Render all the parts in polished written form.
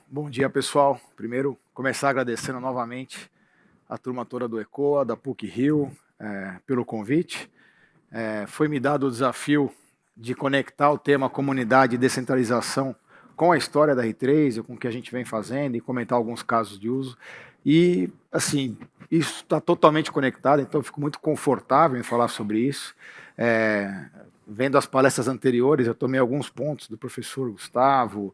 Bom dia, pessoal. Primeiro, começar agradecendo novamente a turma toda do ECOA, da PUC-Rio, pelo convite. Foi-me dado o desafio de conectar o tema comunidade e descentralização com a história da R3, com o que a gente vem fazendo e comentar alguns casos de uso. E, assim, isso está totalmente conectado, então eu fico muito confortável em falar sobre isso. Vendo as palestras anteriores, eu tomei alguns pontos do professor Gustavo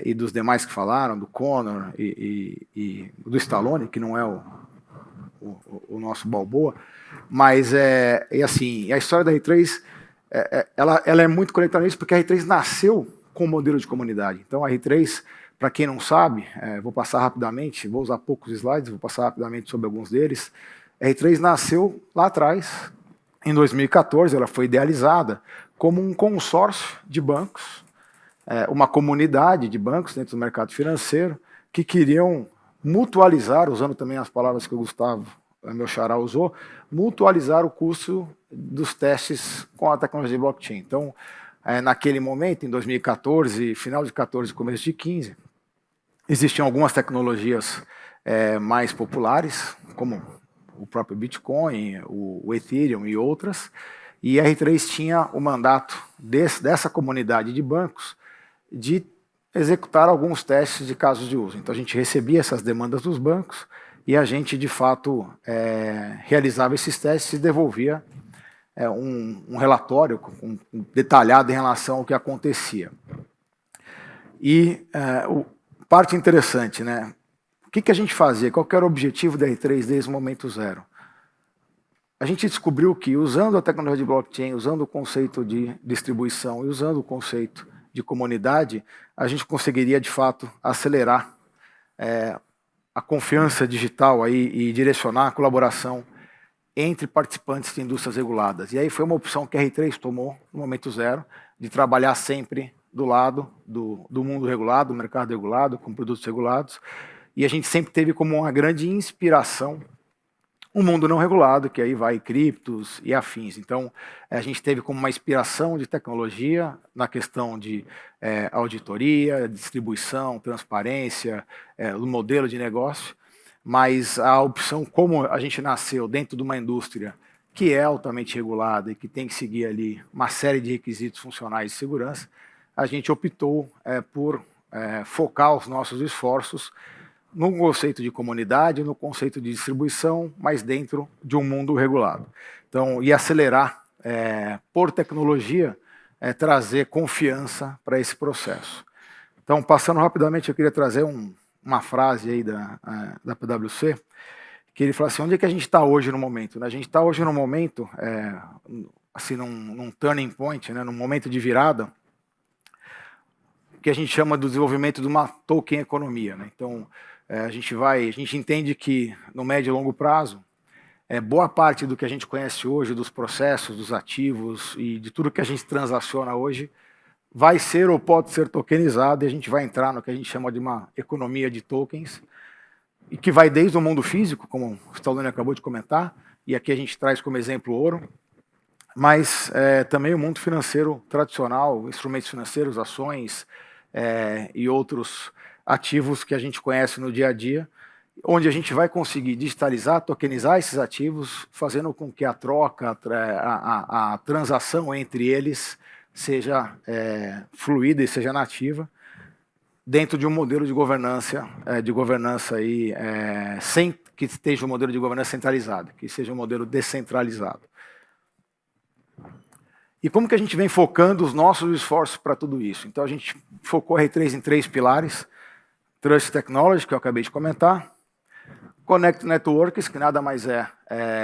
e dos demais que falaram, do Conor e do Stallone, que não é o nosso Balboa, mas assim, a história da R3 ela é muito conectada nisso, porque a R3 nasceu com o modelo de comunidade. Então, a R3, para quem não sabe, vou passar rapidamente, vou usar poucos slides, vou passar rapidamente sobre alguns deles. A R3 nasceu lá atrás, em 2014, ela foi idealizada como um consórcio de bancos, uma comunidade de bancos dentro do mercado financeiro, que queriam mutualizar, usando também as palavras que o Gustavo, meu xará, usou, mutualizar o custo dos testes com a tecnologia de blockchain. Então, naquele momento, em 2014, final de 14, começo de 15, existiam algumas tecnologias mais populares, como o próprio Bitcoin, o Ethereum e outras, e a R3 tinha o mandato dessa comunidade de bancos de executar alguns testes de casos de uso. Então a gente recebia essas demandas dos bancos e a gente, de fato, realizava esses testes e devolvia um relatório detalhado em relação ao que acontecia. E parte interessante, né? O que a gente fazia? Qual era o objetivo da R3 desde o momento zero? A gente descobriu que, usando a tecnologia de blockchain, usando o conceito de distribuição e usando o conceito de comunidade, a gente conseguiria, de fato, acelerar a confiança digital aí e direcionar a colaboração entre participantes de indústrias reguladas. E aí foi uma opção que a R3 tomou no momento zero, de trabalhar sempre do lado do mundo regulado, do mercado regulado, com produtos regulados, e a gente sempre teve como uma grande inspiração um mundo não regulado, que aí vai criptos e afins. Então, a gente teve como uma inspiração de tecnologia na questão de auditoria, distribuição, transparência, o modelo de negócio, mas a opção, como a gente nasceu dentro de uma indústria que é altamente regulada e que tem que seguir ali uma série de requisitos funcionais de segurança, a gente optou por focar os nossos esforços no conceito de comunidade, no conceito de distribuição, mas dentro de um mundo regulado. Então, e acelerar, por tecnologia, trazer confiança para esse processo. Então, passando rapidamente, eu queria trazer uma frase aí da PwC, que ele fala assim, onde é que a gente está hoje no momento? Né? A gente está hoje no momento, assim, num turning point, né? Num momento de virada, que a gente chama do desenvolvimento de uma token economia. Né? Então, a gente entende que no médio e longo prazo, boa parte do que a gente conhece hoje, dos processos, dos ativos e de tudo que a gente transaciona hoje, vai ser ou pode ser tokenizado, e a gente vai entrar no que a gente chama de uma economia de tokens, e que vai desde o mundo físico, como o Stallone acabou de comentar, e aqui a gente traz como exemplo o ouro, mas também o mundo financeiro tradicional, instrumentos financeiros, ações e outros ativos que a gente conhece no dia a dia, onde a gente vai conseguir digitalizar, tokenizar esses ativos, fazendo com que a troca, a transação entre eles seja fluida e seja nativa, dentro de um modelo de governança, aí, sem que esteja um modelo de governança centralizado, que seja um modelo descentralizado. E como que a gente vem focando os nossos esforços para tudo isso? Então a gente focou a R3 em 3 pilares: Trust Technology, que eu acabei de comentar, Connect Networks, que nada mais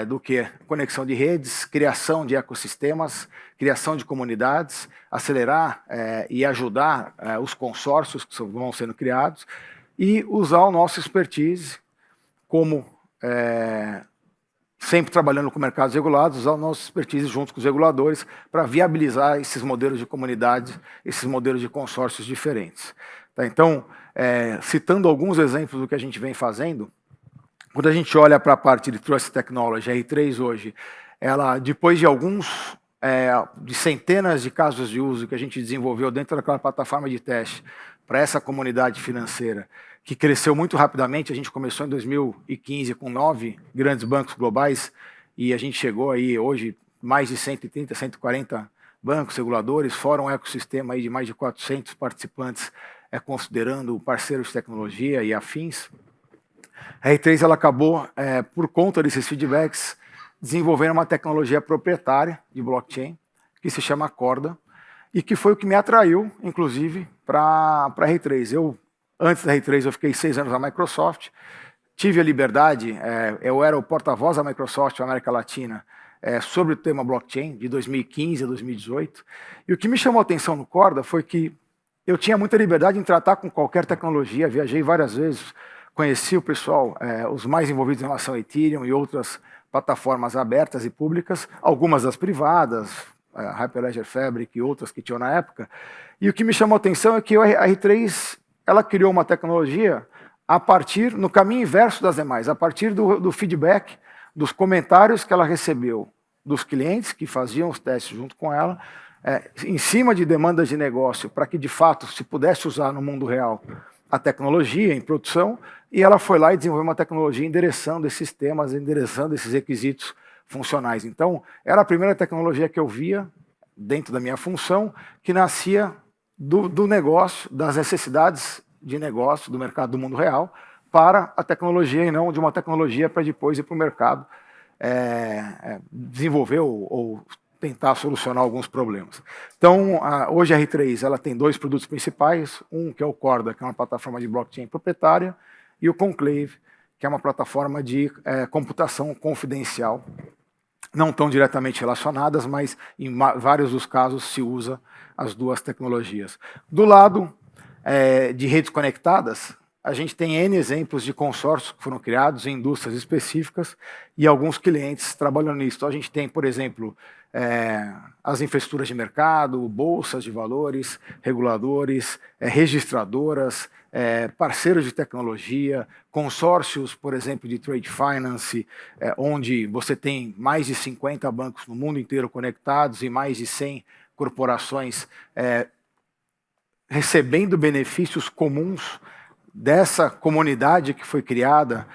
do que conexão de redes, criação de ecossistemas, criação de comunidades, acelerar e ajudar os consórcios que vão sendo criados, e usar o nosso expertise como sempre trabalhando com mercados regulados, usar o nosso expertise junto com os reguladores para viabilizar esses modelos de comunidades, esses modelos de consórcios diferentes. Tá? Então, citando alguns exemplos do que a gente vem fazendo, quando a gente olha para a parte de Trust Technology, a R3 hoje, ela, depois de de centenas de casos de uso que a gente desenvolveu dentro daquela plataforma de teste, para essa comunidade financeira, que cresceu muito rapidamente. A gente começou em 2015 com 9 grandes bancos globais e a gente chegou aí hoje mais de 130, 140 bancos reguladores, fora um ecossistema aí de mais de 400 participantes, considerando parceiros de tecnologia e afins. A R3 ela acabou, por conta desses feedbacks, desenvolvendo uma tecnologia proprietária de blockchain, que se chama Corda, e que foi o que me atraiu, inclusive, para a R3. Antes da R3, eu fiquei 6 anos na Microsoft, tive a liberdade, eu era o porta-voz da Microsoft na América Latina, sobre o tema blockchain, de 2015 a 2018, e o que me chamou a atenção no Corda foi que eu tinha muita liberdade em tratar com qualquer tecnologia, viajei várias vezes, conheci o pessoal, os mais envolvidos em relação a Ethereum e outras plataformas abertas e públicas, algumas das privadas, Hyperledger Fabric e outras que tinham na época. E o que me chamou a atenção é que a R3 ela criou uma tecnologia a partir, no caminho inverso das demais, a partir do feedback, dos comentários que ela recebeu dos clientes que faziam os testes junto com ela, em cima de demandas de negócio, para que de fato se pudesse usar no mundo real a tecnologia em produção, e ela foi lá e desenvolveu uma tecnologia endereçando esses temas, endereçando esses requisitos funcionais. Então, era a primeira tecnologia que eu via, dentro da minha função, que nascia do negócio, das necessidades de negócio do mercado do mundo real, para a tecnologia e não de uma tecnologia para depois ir para o mercado desenvolver ou tentar solucionar alguns problemas. Então, hoje a R3 ela tem 2 produtos principais, um que é o Corda, que é uma plataforma de blockchain proprietária, e o Conclave, que é uma plataforma de computação confidencial, não tão diretamente relacionadas, mas em vários dos casos se usa as 2 tecnologias. Do lado de redes conectadas, a gente tem N exemplos de consórcios que foram criados em indústrias específicas e alguns clientes trabalhando nisso. Então, a gente tem, por exemplo, as infraestruturas de mercado, bolsas de valores, reguladores, registradoras, parceiros de tecnologia, consórcios, por exemplo, de trade finance, onde você tem mais de 50 bancos no mundo inteiro conectados e mais de 100 corporações recebendo benefícios comuns dessa comunidade que foi criada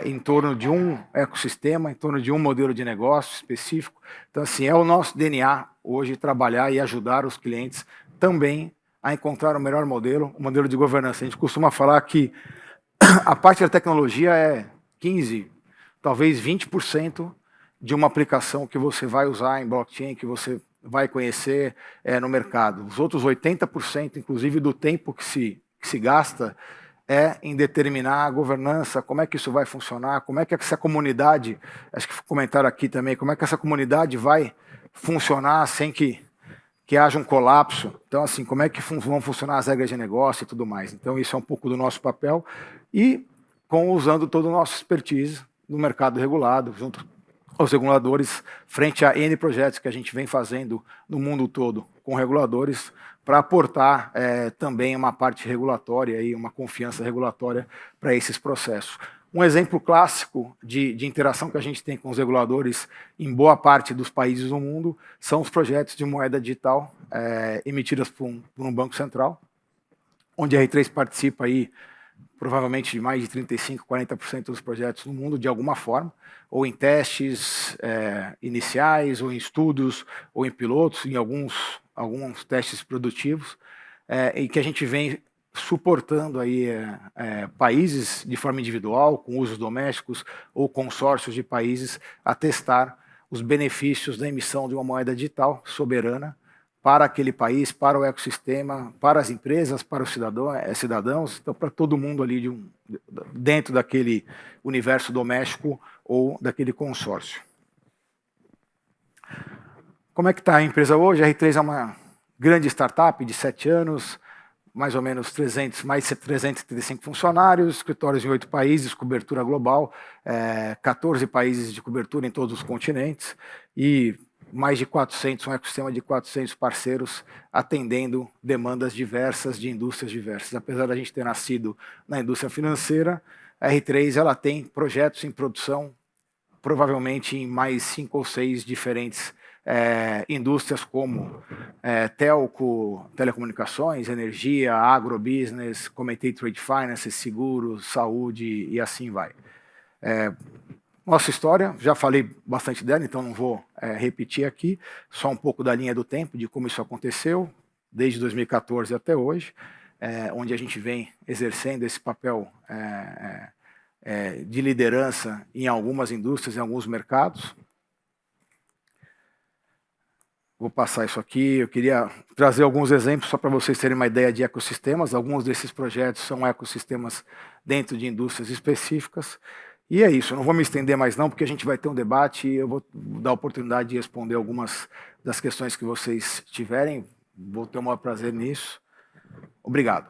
em torno de um ecossistema, em torno de um modelo de negócio específico. Então, assim, é o nosso DNA hoje trabalhar e ajudar os clientes também a encontrar o melhor modelo, o modelo de governança. A gente costuma falar que a parte da tecnologia é 15%, talvez 20% de uma aplicação que você vai usar em blockchain, que você vai conhecer no mercado. Os outros 80%, inclusive do tempo que se gasta, em determinar a governança, como é que isso vai funcionar, como é que essa comunidade, acho que comentaram aqui também, como é que essa comunidade vai funcionar sem que haja um colapso. Então, assim, como é que vão funcionar as regras de negócio e tudo mais. Então, isso é um pouco do nosso papel e usando todo o nosso expertise no mercado regulado, junto aos reguladores, frente a N projetos que a gente vem fazendo no mundo todo com reguladores, para aportar também uma parte regulatória, e uma confiança regulatória para esses processos. Um exemplo clássico de interação que a gente tem com os reguladores em boa parte dos países do mundo são os projetos de moeda digital emitidas por um banco central, onde a R3 participa aí, provavelmente de mais de 35%, 40% dos projetos no mundo, de alguma forma, ou em testes iniciais, ou em estudos, ou em pilotos, em alguns testes produtivos, e que a gente vem suportando aí países de forma individual, com usos domésticos, ou consórcios de países, a testar os benefícios da emissão de uma moeda digital soberana para aquele país, para o ecossistema, para as empresas, para os cidadãos, então para todo mundo ali dentro daquele universo doméstico ou daquele consórcio. Como é que está a empresa hoje? A R3 é uma grande startup de 7 anos, mais ou menos mais de 335 funcionários, escritórios em 8 países, cobertura global, 14 países de cobertura em todos os continentes e mais de 400, um ecossistema de 400 parceiros atendendo demandas diversas de indústrias diversas. Apesar da gente ter nascido na indústria financeira, a R3 ela tem projetos em produção, provavelmente em mais 5 ou 6 diferentes indústrias como telco, telecomunicações, energia, agrobusiness, comentei trade finance, seguros, saúde e assim vai. Nossa história, já falei bastante dela, então não vou repetir aqui, só um pouco da linha do tempo, de como isso aconteceu, desde 2014 até hoje, onde a gente vem exercendo esse papel de liderança em algumas indústrias, em alguns mercados. Vou passar isso aqui, eu queria trazer alguns exemplos só para vocês terem uma ideia de ecossistemas. Alguns desses projetos são ecossistemas dentro de indústrias específicas. E é isso, eu não vou me estender mais não, porque a gente vai ter um debate e eu vou dar a oportunidade de responder algumas das questões que vocês tiverem. Vou ter o maior prazer nisso. Obrigado.